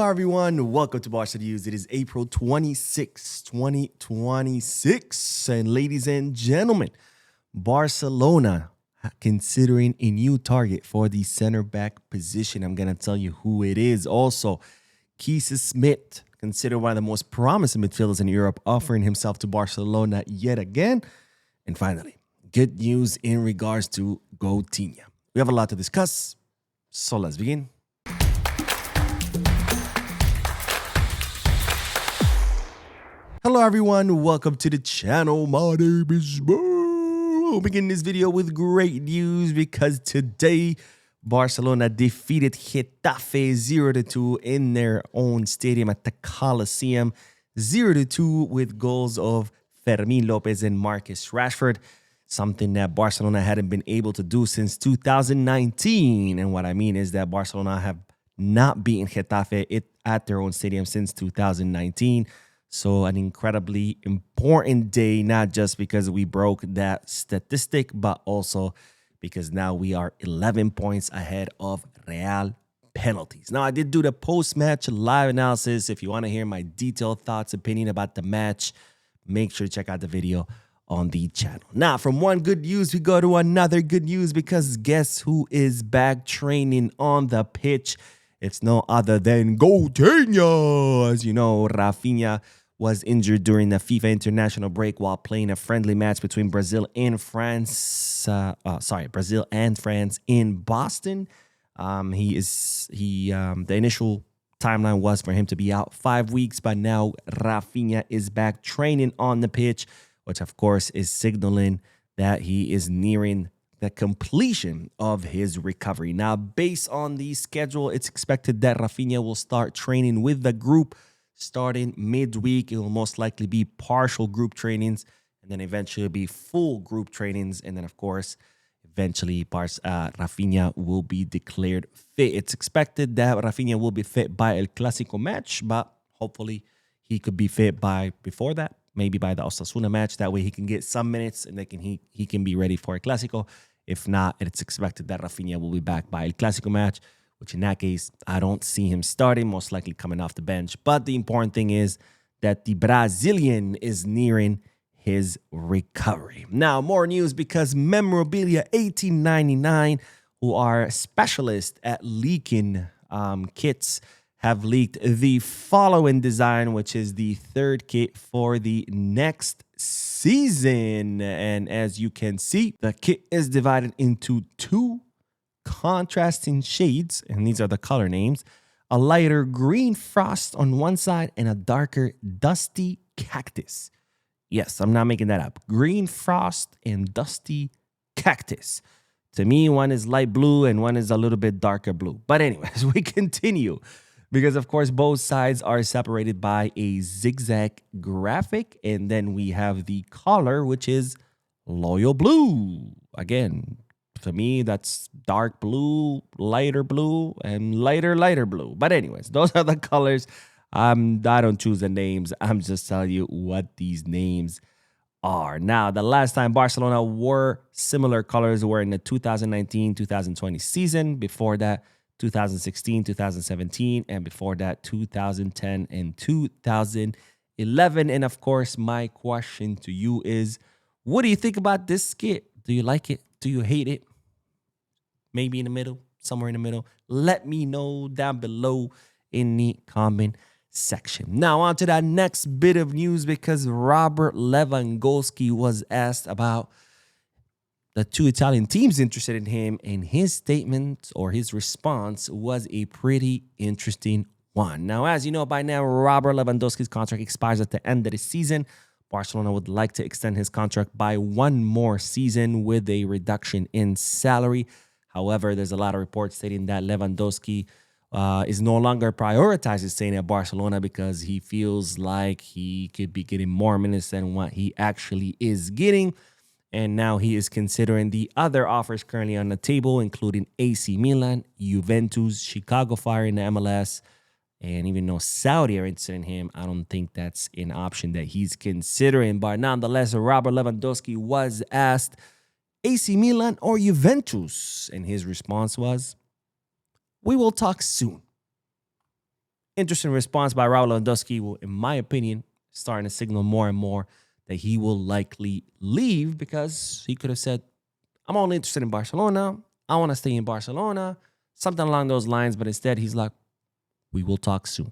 Hello, everyone. Welcome to Barca News. It is April 26, 2026. And ladies and gentlemen, Barcelona considering a new target for the center back position. I'm going to tell you who it is. Also, Kees Smit, considered one of the most promising midfielders in Europe, offering himself to Barcelona yet again. And finally, good news in regards to Coutinho. We have a lot to discuss, so let's begin. Hello everyone, welcome to the channel. My name is Bo. We'll begin this video with great news because today Barcelona defeated Getafe 0-2 in their own stadium at the Coliseum. 0-2 with goals of Fermín López and Marcus Rashford. Something that Barcelona hadn't been able to do since 2019. And what I mean is that Barcelona have not beaten Getafe at their own stadium since 2019. So an incredibly important day, not just because we broke that statistic, but also because now we are 11 points ahead of Real penalties. Now, I did do the post-match live analysis. If you want to hear my detailed thoughts, opinion about the match, make sure to check out the video on the channel. Now, from one good news, we go to another good news because guess who is back training on the pitch? It's no other than Coutinho. As you know, Rafinha was injured during the FIFA international break while playing a friendly match between Brazil and France. Brazil and France in Boston. The initial timeline was for him to be out 5 weeks, but now Rafinha is back training on the pitch, which of course is signaling that he is nearing the completion of his recovery. Now, based on the schedule, it's expected that Rafinha will start training with the group starting midweek. It will most likely be partial group trainings and then eventually be full group trainings. And then, of course, eventually Rafinha will be declared fit. It's expected that Rafinha will be fit by El Clásico match, but hopefully he could be fit by before that, maybe by the Osasuna match. That way he can get some minutes and he can be ready for El Clásico. If not, it's expected that Rafinha will be back by El Clásico match, which in that case, I don't see him starting, most likely coming off the bench. But the important thing is that the Brazilian is nearing his recovery. Now, more news because Memorabilia 1899, who are specialists at leaking kits, have leaked the following design, which is the third kit for the next season. And as you can see, the kit is divided into two contrasting shades, and these are the color names: a lighter green frost on one side and a darker dusty cactus. Yes, I'm not making that up. Green frost and dusty cactus. To me, one is light blue and one is a little bit darker blue. But anyways, we continue because, of course, both sides are separated by a zigzag graphic. And then we have the color, which is royal blue. Again, to me, that's dark blue, lighter blue, and lighter blue. But anyways, those are the colors. I don't choose the names. I'm just telling you what these names are. Now, the last time Barcelona wore similar colors were in the 2019-2020 season. Before that, 2016-2017. And before that, 2010 and 2011. And of course, my question to you is, what do you think about this skit? Do you like it? Do you hate it? Maybe in the middle, somewhere in the middle. Let me know down below in the comment section. Now on to that next bit of news because Robert Lewandowski was asked about the two Italian teams interested in him, and his statement or his response was a pretty interesting one. Now, as you know by now, Robert Lewandowski's contract expires at the end of the season. Barcelona would like to extend his contract by one more season with a reduction in salary. However, there's a lot of reports stating that Lewandowski is no longer prioritizing staying at Barcelona because he feels like he could be getting more minutes than what he actually is getting. And now he is considering the other offers currently on the table, including AC Milan, Juventus, Chicago Fire in the MLS, and even though Saudi are interested in him, I don't think that's an option that he's considering. But nonetheless, Robert Lewandowski was asked AC Milan or Juventus, and his response was, "We will talk soon." Interesting response by Lewandowski, who, in my opinion, starting to signal more and more that he will likely leave, because he could have said, I'm only interested in Barcelona. I want to stay in Barcelona. Something along those lines. But instead, he's like, we will talk soon.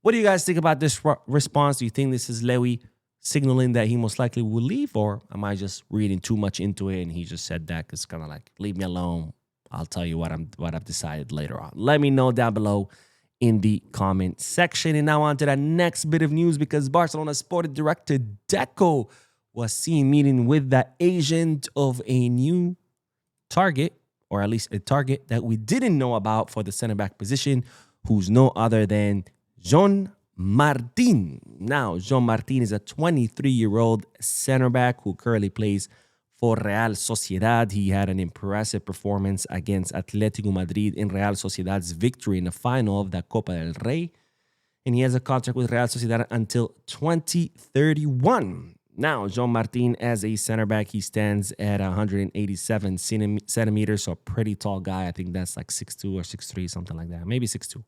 What do you guys think about this response? Do you think this is Lewy signaling that he most likely will leave? Or am I just reading too much into it and he just said that because kind of like, leave me alone. I'll tell you what I've decided later on. Let me know down below in the comment section. And now on to the next bit of news, because Barcelona sporting director Deco was seen meeting with the agent of a new target, or at least a target that we didn't know about for the center back position, who's no other than Jon Martin. Now, Jon Martin is a 23-year-old center back who currently plays for Real Sociedad. He had an impressive performance against Atletico Madrid in Real Sociedad's victory in the final of the Copa del Rey. And he has a contract with Real Sociedad until 2031. Now, Jon Martin, as a center back, he stands at 187 centimeters, so a pretty tall guy. I think that's like 6'2 or 6'3, something like that. Maybe 6'2.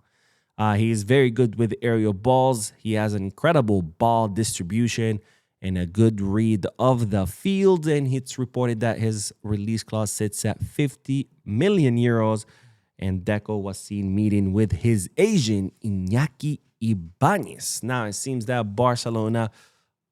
He is very good with aerial balls. He has an incredible ball distribution and a good read of the field. And it's reported that his release clause sits at 50 million euros. And Deco was seen meeting with his agent, Iñaki Ibanez. Now, it seems that Barcelona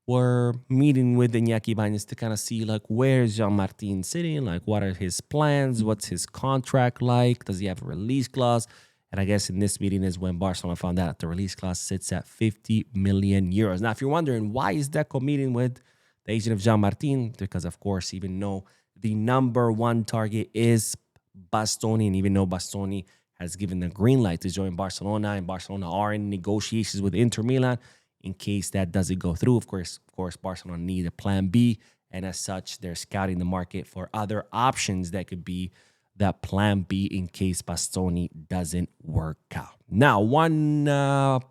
were meeting with Iñaki Ibanez to kind of see, like, where's Jon Martin sitting? Like, what are his plans? What's his contract like? Does he have a release clause? And I guess in this meeting is when Barcelona found out the release clause sits at 50 million euros. Now, if you're wondering, why is Deco meeting with the agent of Jon Martin? Because, of course, even though the number one target is Bastoni, and even though Bastoni has given the green light to join Barcelona, and Barcelona are in negotiations with Inter Milan, in case that doesn't go through, of course, Barcelona need a plan B. And as such, they're scouting the market for other options that could be that plan B in case Bastoni doesn't work out. Now, one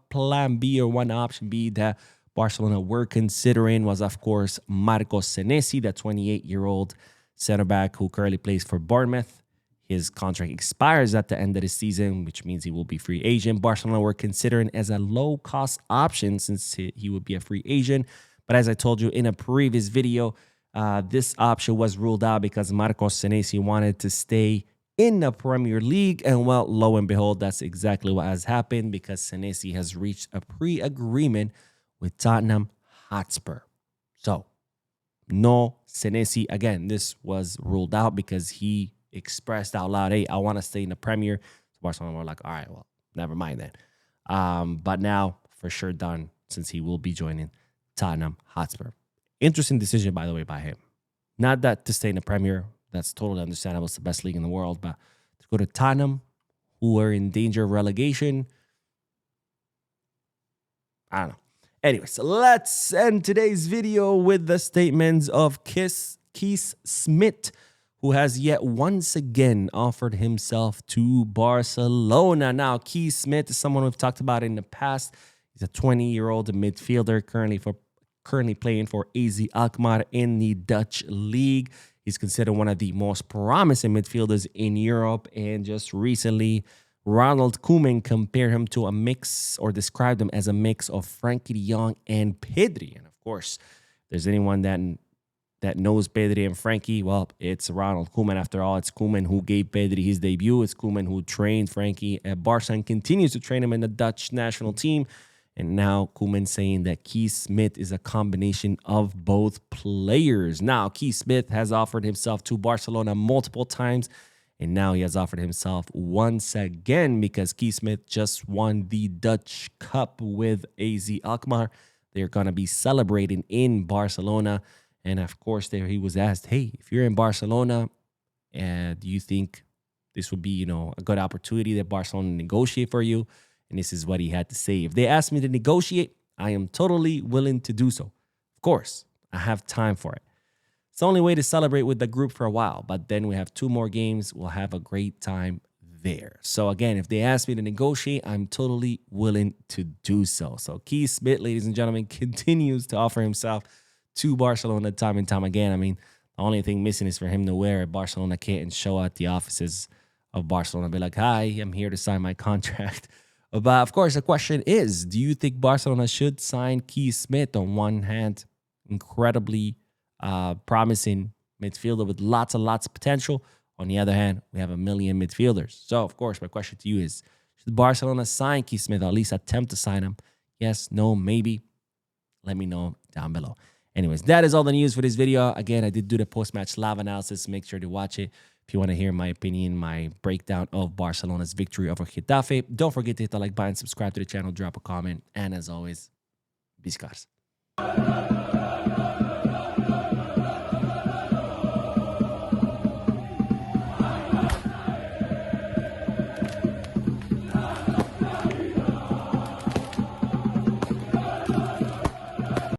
plan B or one option B that Barcelona were considering was, of course, Marco Senesi, the 28-year-old center back who currently plays for Bournemouth. His contract expires at the end of the season, which means he will be free agent. Barcelona were considering as a low-cost option since he would be a free agent. But as I told you in a previous video, this option was ruled out because Marco Senesi wanted to stay in the Premier League. And, well, lo and behold, that's exactly what has happened, because Senesi has reached a pre-agreement with Tottenham Hotspur. So, no Senesi. Again, this was ruled out because he expressed out loud, hey, I want to stay in the Premier. So Barcelona were like, all right, well, never mind then. But now, for sure done, since he will be joining Tottenham Hotspur. Interesting decision, by the way, by him. Not that to stay in the Premier, that's totally understandable. It's the best league in the world. But to go to Tottenham, who are in danger of relegation, I don't know. Anyways, let's end today's video with the statements of Kees Smit, who has yet once again offered himself to Barcelona. Now, Kees Smit is someone we've talked about in the past. He's a 20-year-old midfielder currently playing for AZ Alkmaar in the Dutch league. He's considered one of the most promising midfielders in Europe. And just recently, Ronald Koeman compared him to a mix, or described him as a mix of Frenkie de Jong and Pedri. And of course, if there's anyone that knows Pedri and Frenkie, well, it's Ronald Koeman. After all, it's Koeman who gave Pedri his debut. It's Koeman who trained Frenkie at Barca and continues to train him in the Dutch national team. And now Koeman saying that Kees Smit is a combination of both players. Now, Kees Smit has offered himself to Barcelona multiple times, and now he has offered himself once again because Kees Smit just won the Dutch Cup with AZ Alkmaar. They're going to be celebrating in Barcelona. And of course, there he was asked, hey, if you're in Barcelona, do you think this would be, a good opportunity that Barcelona negotiate for you? And this is what he had to say. If they ask me to negotiate, I am totally willing to do so. Of course, I have time for it. It's the only way to celebrate with the group for a while. But then we have 2 more games. We'll have a great time there. So again, if they ask me to negotiate, I'm totally willing to do so. So Kees Smit, ladies and gentlemen, continues to offer himself to Barcelona time and time again. I mean, the only thing missing is for him to wear a Barcelona kit and show at the offices of Barcelona. Be like, hi, I'm here to sign my contract. But of course, the question is, do you think Barcelona should sign Kees Smit? On one hand, incredibly promising midfielder with lots and lots of potential. On the other hand, we have a million midfielders. So, of course, my question to you is, should Barcelona sign Kees Smith, or at least attempt to sign him? Yes, no, maybe? Let me know down below. Anyways, that is all the news for this video. Again, I did do the post-match live analysis. Make sure to watch it if you want to hear my opinion, my breakdown of Barcelona's victory over Getafe. Don't forget to hit the like button, subscribe to the channel, drop a comment, and as always, Viscars.